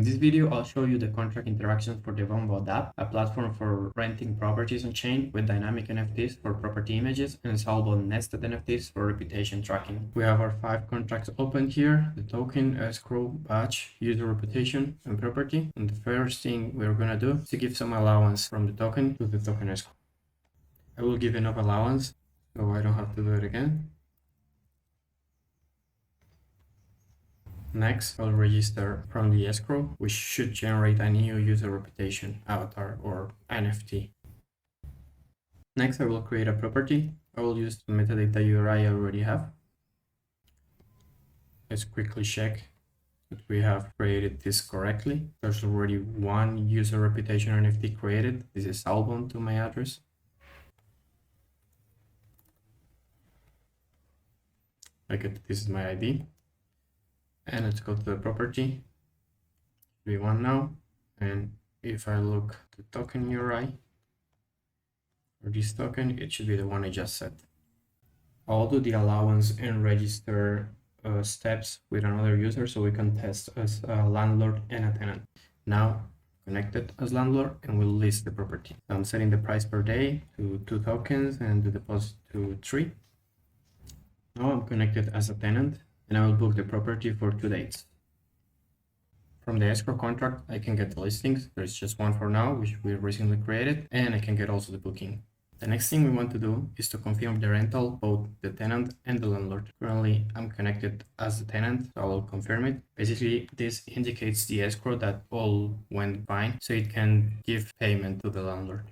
In this video, I'll show you the contract interactions for the Bonvo app, a platform for renting properties on chain with dynamic NFTs for property images and soulbound nested NFTs for reputation tracking. We have our 5 contracts open here: the token, escrow, batch, user reputation, and property. And the first thing we're gonna do is to give some allowance from the token to the token escrow. I will give enough allowance so I don't have to do it again. Next, I'll register from the escrow, which should generate a new user reputation avatar or NFT. Next, I will create a property. I will use the metadata URI I already have. Let's quickly check that we have created this correctly. There's already one user reputation NFT created. This is soulbound to my address. This is my ID. And let's go to the property. We want now. And if I look at the token URI for this token, it should be the one I just set. I'll do the allowance and register steps with another user so we can test as a landlord and a tenant. Now connected as landlord and we'll list the property. I'm setting the price per day to 2 tokens and the deposit to 3. Now I'm connected as a tenant and I will book the property for 2 dates. From the escrow contract, I can get the listings. There's just one for now, which we recently created, and I can get also the booking. The next thing we want to do is to confirm the rental, both the tenant and the landlord. Currently, I'm connected as the tenant, so I will confirm it. Basically, this indicates the escrow that all went fine, so it can give payment to the landlord.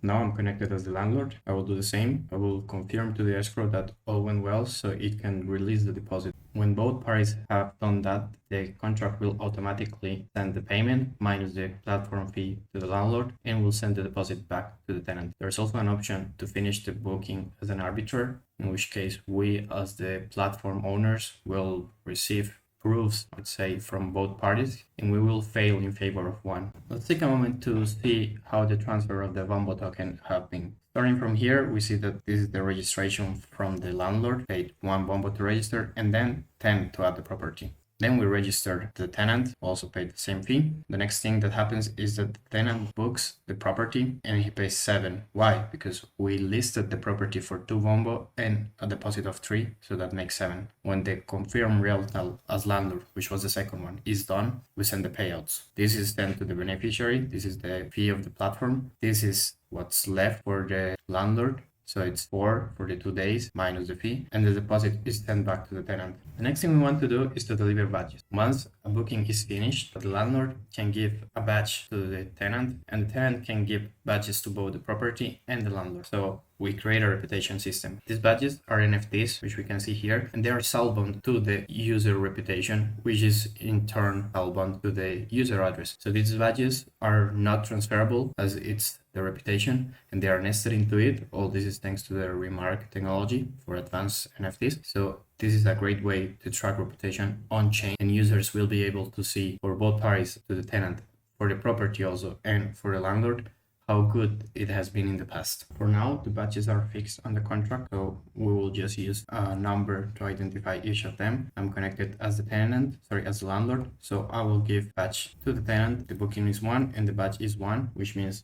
Now I'm connected as the landlord. I will do the same. I will confirm to the escrow that all went well so it can release the deposit. When both parties have done that, the contract will automatically send the payment minus the platform fee to the landlord and will send the deposit back to the tenant. There's also an option to finish the booking as an arbiter, in which case we as the platform owners will receive proofs, let's say, from both parties, and we will fail in favor of one. Let's take a moment to see how the transfer of the Bonvo token have been. Starting from here, we see that this is the registration from the landlord, paid 1 Bonvo to register, and then 10 to add the property. Then we registered the tenant, also paid the same fee. The next thing that happens is that the tenant books the property and he pays 7. Why? Because we listed the property for 2 Bonvo and a deposit of 3, so that makes 7. When the confirm rental as landlord, which was the second one, is done, we send the payouts. This is then to the beneficiary. This is the fee of the platform. This is what's left for the landlord. So it's 4 for the 2 days minus the fee, and the deposit is sent back to the tenant. The next thing we want to do is to deliver badges. Once a booking is finished, the landlord can give a badge to the tenant, and the tenant can give badges to both the property and the landlord. So we create a reputation system. These badges are NFTs, which we can see here, and they are soulbound to the user reputation, which is in turn soulbound to the user address. So these badges are not transferable as it's the reputation, and they are nested into it. All this is thanks to the RMRK technology for advanced NFTs. So this is a great way to track reputation on chain, and users will be able to see for both parties, to the tenant, for the property also, and for the landlord, how good it has been in the past. For now, the badges are fixed on the contract, so we will just use a number to identify each of them. I'm connected as the as the landlord, so I will give badge to the tenant. The booking is 1 and the badge is 1, which means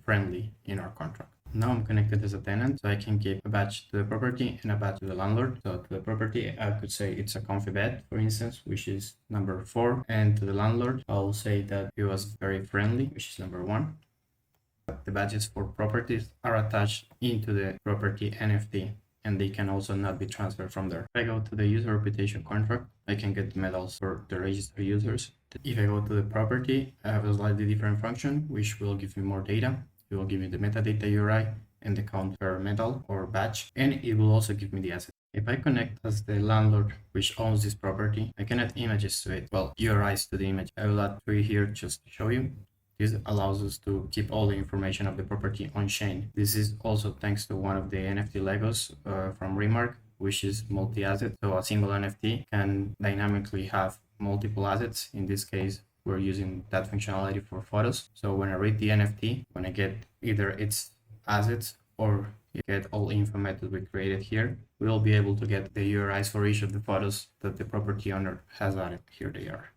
friendly in our contract. Now I'm connected as a tenant, so I can give a badge to the property and a badge to the landlord. So to the property, I could say it's a comfy bed, for instance, which is number 4. And to the landlord, I'll say that he was very friendly, which is number 1. The badges for properties are attached into the property NFT, and they can also not be transferred from there. If I go to the user reputation contract, I can get the medals for the registered users. If I go to the property, I have a slightly different function, which will give me more data. It will give me the metadata URI and the count per medal or badge, and it will also give me the asset. If I connect as the landlord, which owns this property, I can add images to it. Well, URIs to the image. I will add 3 here just to show you. This allows us to keep all the information of the property on chain. This is also thanks to one of the NFT Legos from RMRK, which is multi-asset. So a single NFT can dynamically have multiple assets. In this case, we're using that functionality for photos. So when I read the NFT, when I get either its assets or get all info method we created here, we'll be able to get the URIs for each of the photos that the property owner has added. Here they are.